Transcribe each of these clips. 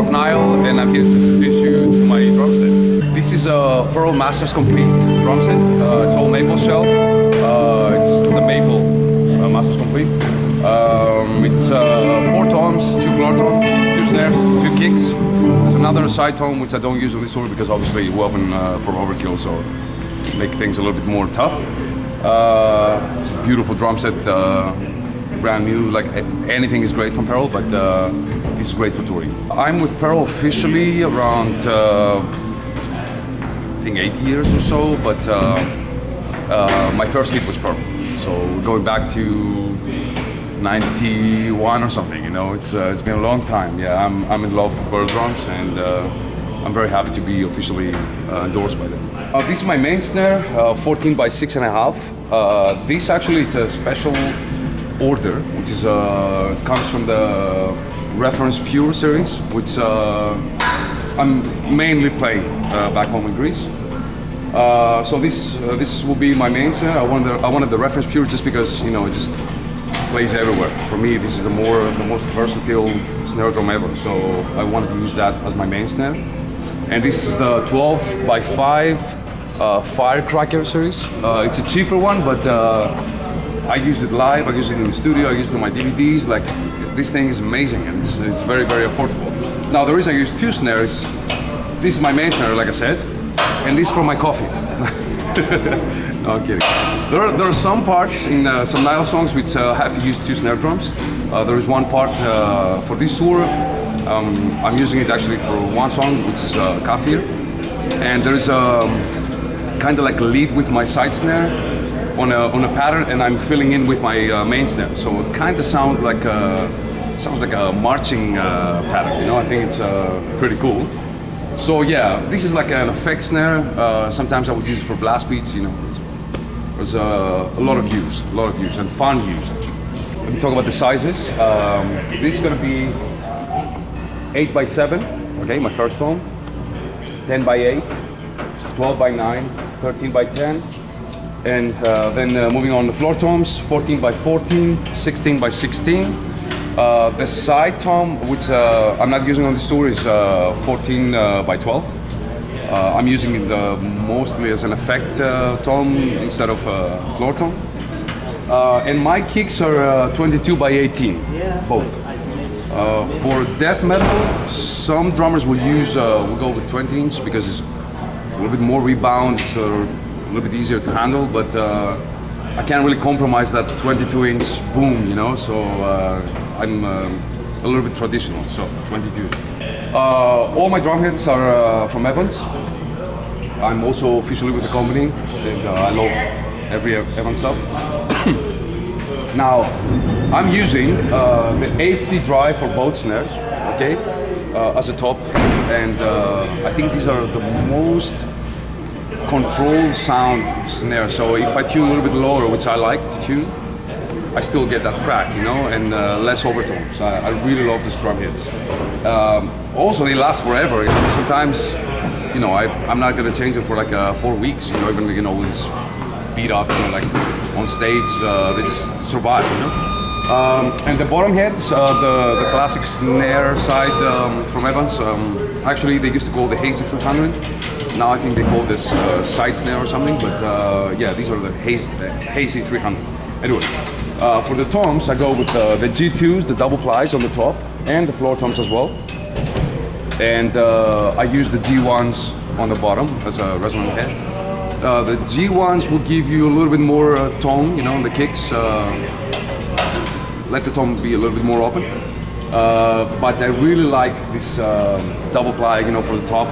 of Nile, and I'm here to introduce you to my drum set. This is a Pearl Masters Complete drum set. It's all maple shell. It's the maple Masters Complete. It's 4 toms, 2 floor toms, 2 snares, 2 kicks. There's another side tom which I don't use on this tour because obviously we're open for Overkill, so make things a little bit more tough. It's a beautiful drum set, brand new. Like anything is great from Pearl, but this is great for touring. I'm with Pearl officially around I think 8 years or so, but my first kit was Pearl. So going back to 91 or something, you know, it's been a long time. Yeah, I'm in love with Pearl drums, and I'm very happy to be officially endorsed by them. This is my main snare, 14 by 6.5. This actually it's a special order, which is it comes from the Reference Pure series, which I'm mainly playing back home in Greece. So this will be my main snare. I wanted the Reference Pure just because, you know, it just plays everywhere. For me, this is the most versatile snare drum ever. So I wanted to use that as my main snare. And this is the 12 by 5 Firecracker series. It's a cheaper one, but I use it live. I use it in the studio. I use it on my DVDs. Like, this thing is amazing, and it's very, very affordable. Now the reason I use 2 snares, this is my main snare, like I said, and this for my coffee. No, I'm kidding. There are some parts in some Nile songs which have to use 2 snare drums. There is one part for this tour. I'm using it actually for one song, which is Kafir, and there is kind of like a lead with my side snare on a pattern, and I'm filling in with my main snare. So it kind of sounds like a marching pattern. You know, I think it's pretty cool. So yeah, this is like an effect snare. Sometimes I would use it for blast beats. You know, there's a lot of use, and fun use actually. Let me talk about the sizes. This is going to be 8 by 7. Okay, my first tone. 10 by 8, 12 by 9, 13 by 10. And then moving on the floor toms, 14 by 14, 16 by 16. The side tom, which I'm not using on this tour, is 14 by 12. I'm using it mostly as an effect tom instead of floor tom. And my kicks are 22 by 18, both. For death metal, some drummers will go with 20 inch because it's a little bit more rebound, it's a little bit easier to handle, but I can't really compromise that 22 inch boom, you know, so I'm a little bit traditional, so 22. All my drum hits are from Evans. I'm also officially with the company, and I love every Evans stuff. Now, I'm using the HD drive for both snares, okay, as a top, and I think these are the most controlled sound snare. So if I tune a little bit lower, which I like to tune, I still get that crack, you know, and less overtones. I really love these drum hits. Also, they last forever. Sometimes, you know, I'm not gonna change them for like 4 weeks, you know, even, you know, when it's beat up, you know, like on stage, they just survive, you know. And the bottom heads, the classic snare side from Evans, actually they used to call the Hazy 300. Now I think they call this side snare or something, but yeah, these are the Hazy 300. Anyway, for the toms, I go with the G2s, the double plies on the top, and the floor toms as well. And I use the G1s on the bottom as a resonant head. The G1s will give you a little bit more tone, you know, in the kicks. Let the tone be a little bit more open. But I really like this double ply, you know, for the top.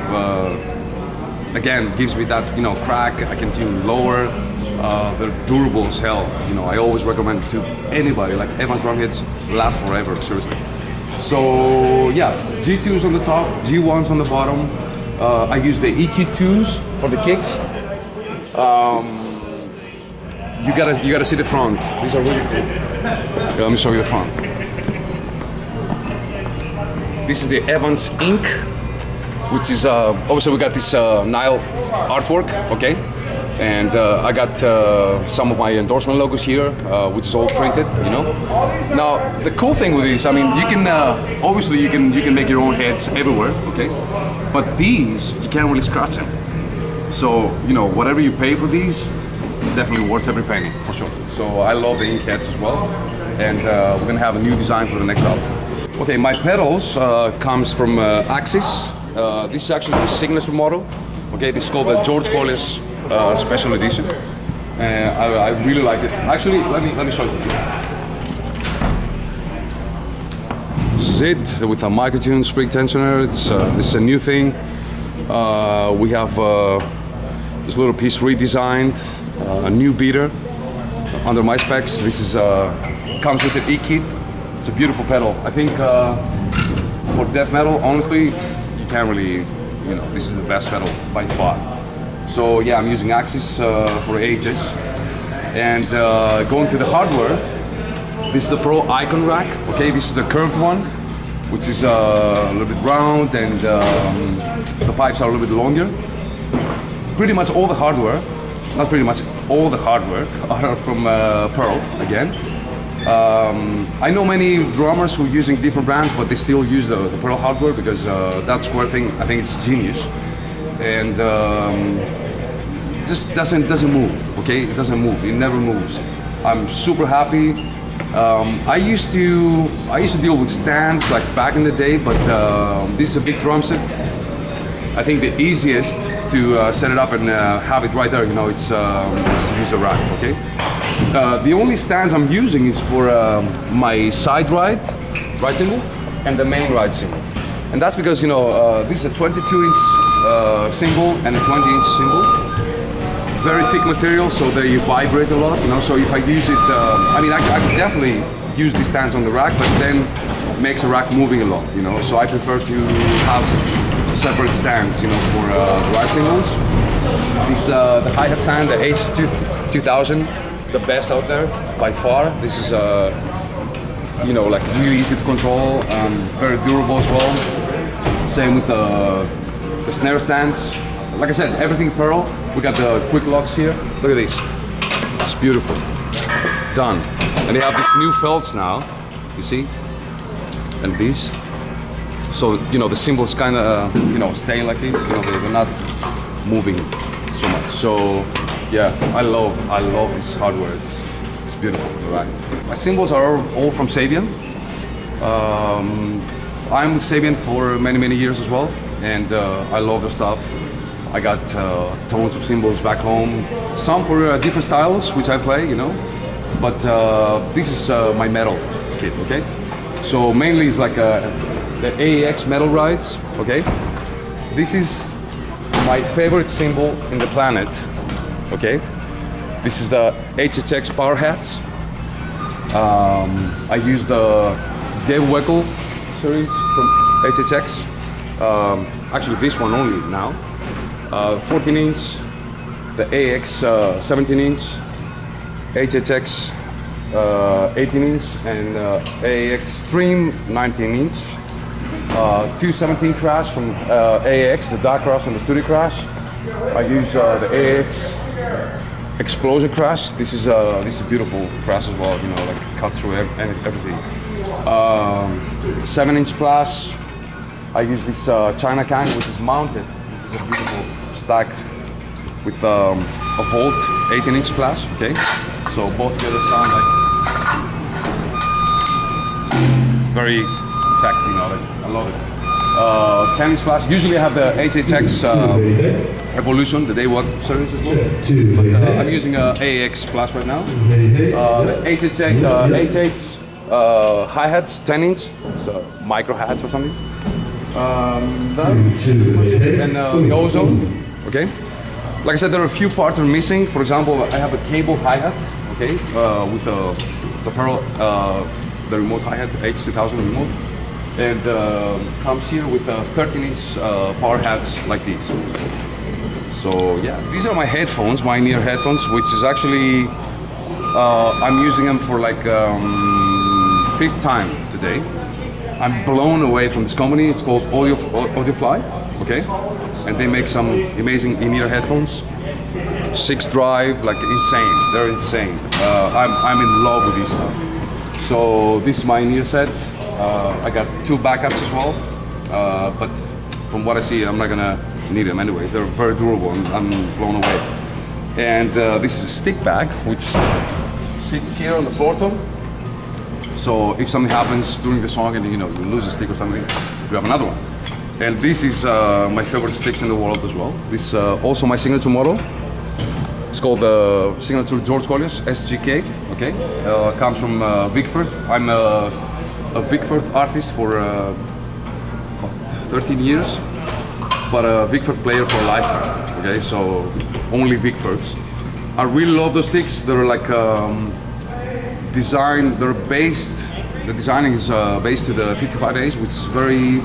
Again, gives me that, you know, crack. I can tune lower. They're durable as hell. You know, I always recommend it to anybody. Like Evans drum hits last forever, seriously. So yeah, G2s on the top, G1s on the bottom. I use the EQ2s for the kicks. You gotta see the front. These are really cool. Yeah, let me show you the front. This is the Evans Ink, which is obviously we got this Nile artwork, okay? And I got some of my endorsement logos here, which is all printed, you know. Now, the cool thing with these, I mean, you can, obviously you can make your own heads everywhere, okay? But these, you can't really scratch them. So, you know, whatever you pay for these, definitely worth every penny, for sure. So I love the ink heads as well. And we're gonna have a new design for the next album. Okay, my pedals comes from Axis. This is actually my signature model. Okay, this is called the George Kollias Special Edition. I really like it. Actually, let me show it to you. This is it with a microtune spring tensioner. This is a new thing. We have this little piece redesigned, a new beater under my specs. This is comes with an E-kit. It's a beautiful pedal. I think for death metal, honestly, you can't really, you know, this is the best pedal by far. So yeah, I'm using Axis for ages. And going to the hardware, this is the Pro Icon rack. Okay, this is the curved one, which is a little bit round, and the pipes are a little bit longer. Pretty much all the hardware, not pretty much all the hardware, are from Pearl again. I know many drummers who are using different brands, but they still use the Pearl hardware because that square thing, I think it's genius. And just doesn't move, okay? It doesn't move, it never moves. I'm super happy. I used to deal with stands like back in the day, but this is a big drum set. I think the easiest to set it up and have it right there, you know, it's to use a rack, okay? The only stands I'm using is for my side right cymbal, and the main right cymbal. And that's because, you know, this is a 22-inch cymbal and a 20-inch cymbal. Very thick material, so they vibrate a lot, you know, so if I use it, I mean, I could definitely use these stands on the rack, but then makes the rack moving a lot, you know, so I prefer to have separate stands, you know, for the right cymbals. This, the hi-hat stand, the H2000, the best out there by far. This is you know, like really easy to control, very durable as well. Same with the snare stands. Like I said, everything Pearl. We got the quick locks here. Look at this. It's beautiful. Done. And they have these new felts now. You see? And these. So, you know, the cymbals kind of, you know, stay like this. You know, they're not moving so much. So, yeah, I love this hardware. It's beautiful, right? My cymbals are all from Sabian. I'm with Sabian for many years as well, and I love the stuff. I got tons of cymbals back home. Some for different styles, which I play, you know. But this is my metal kit, okay? So mainly it's like the AEX metal rides, okay? This is my favorite cymbal in the planet. Okay, this is the HHX power hats. I use the Dave Weckl series from HHX. Actually, this one only now. 14-inch, the AX 17-inch, HHX 18-inch, and AX Stream 19-inch. 217 crash from AX, the dark crash and the studio crash. I use the AX Explosion crash. This is a beautiful crash as well. You know, like cut through everything. 7-inch splash. I use this China can, which is mounted. This is a beautiful stack with a Volt 18-inch splash. Okay, so both together sound like very exact. You know, like, I love it. 10-inch splash. Usually I have the HHX Evolution, the Day Walk series as well. But I'm using a AX splash right now. The HH hi-hats, 10-inch, so micro hats or something. And the Ozone, okay? Like I said, there are a few parts that are missing. For example, I have a cable hi-hat, okay, with the Pearl, the remote hi-hat, H2000 remote. And comes here with 13-inch power hats like these. So yeah, these are my headphones, my in-ear headphones, which is actually, I'm using them for like 5th time today. I'm blown away from this company. It's called Audiofly, okay? And they make some amazing in-ear headphones. 6 drive, like insane. They're insane. I'm in love with this stuff. So this is my in-ear set. I got 2 backups as well, but from what I see, I'm not gonna need them anyways. They're very durable, and I'm blown away. And this is a stick bag, which sits here on the floor tom. So if something happens during the song and you lose a stick or something, you have another one. And this is my favorite sticks in the world as well. This is also my signature model. It's called the signature George Kollias SGK. Okay, comes from Vickford. I'm a Vickford artist for 13 years, but a Vickford player for a lifetime. Okay, so only Vickfords. I really love those sticks. They're like design. They're based. The designing is based to the 55As, which is very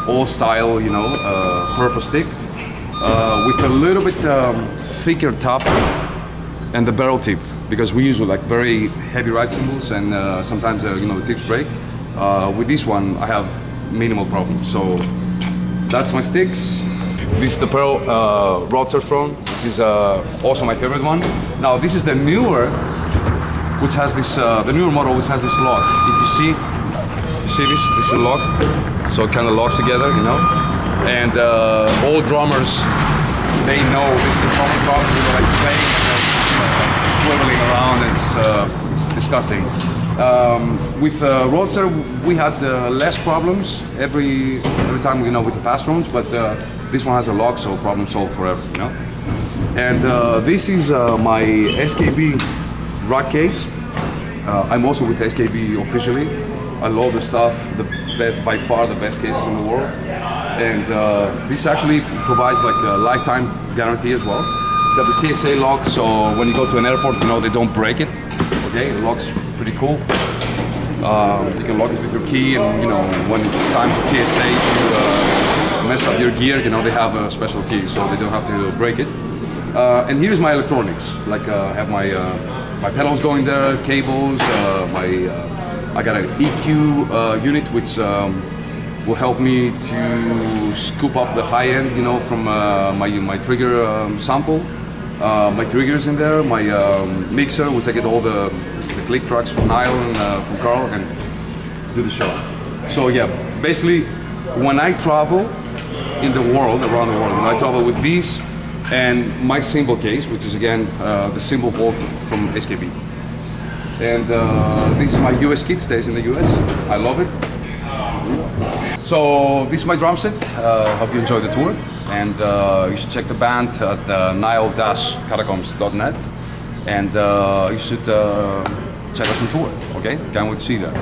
old style, purple stick with a little bit thicker top and the barrel tip, because we use like very heavy ride cymbals and sometimes the tips break. With this one, I have minimal problems. So that's my sticks. This is the Pearl Roadster Throne, which is also my favorite one. Now this is the newer, which has this the newer model, which has this lock. If you see this is the lock, so it kind of locks together, And all drummers, they know this is a common problem. Like playing and swiveling around. It's disgusting. With Roadster, we had less problems every time with the past drones, but this one has a lock, so problem solved forever. And this is my SKB rack case. I'm also with SKB officially. I love the stuff, by far the best cases in the world. And this actually provides like a lifetime guarantee as well. It's got the TSA lock, so when you go to an airport, they don't break it. Okay, it locks pretty cool. You can lock it with your key, and when it's time for TSA to mess up your gear, they have a special key, so they don't have to break it. And here's my electronics. Like I have my pedals going there, cables, I got an EQ unit which will help me to scoop up the high end, from my trigger sample. My triggers in there, my mixer, which I get all the click tracks from Nile and from Carl, and do the show. So yeah, basically, when I travel in the world, around the world, when I travel with these and my cymbal case, which is again the cymbal vault from SKB. And this is my US kit, stays in the US. I love it. So this is my drum set. Hope you enjoy the tour. And you should check the band at nile-catacombs.net. And you should check us on tour, okay? Can't wait to see you there.